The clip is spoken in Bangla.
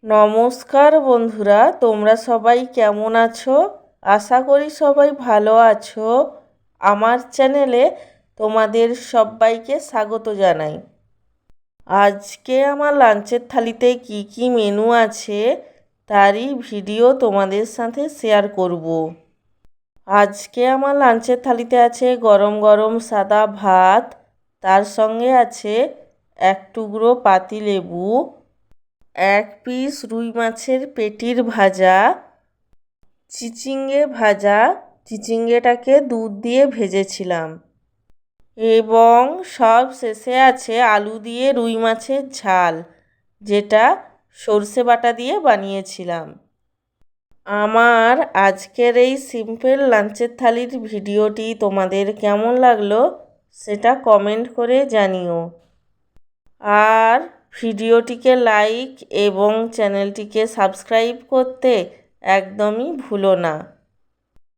নমস্কার বন্ধুরা, তোমরা সবাই কেমন আছো? আশা করি সবাই ভালো আছো। আমার চ্যানেলে তোমাদের সবাইকে স্বাগত জানাই। আজকে আমার লাঞ্চের থালিতে কি কি মেনু আছে তারই ভিডিও তোমাদের সাথে শেয়ার করব। আজকে আমার লাঞ্চের থালিতে আছে গরম গরম সাদা ভাত, তার সঙ্গে আছে এক টুকরো পাতিলেবু, এক পিস রুই মাছের পেটির ভাজা, চিচিঙ্গে ভাজা, চিচিঙ্গেটাকে দুধ দিয়ে ভেজেছিলাম, এবং সব শেষে আছে আলু দিয়ে রুই মাছের ঝাল, যেটা সর্ষে বাটা দিয়ে বানিয়েছিলাম। আমার আজকের এই সিম্পল লাঞ্চের থালির ভিডিওটি তোমাদের কেমন লাগলো সেটা কমেন্ট করে জানিও। আর ভিডিওটিকে লাইক এবং চ্যানেলটিকে সাবস্ক্রাইব করতে একদমই ভুলো না।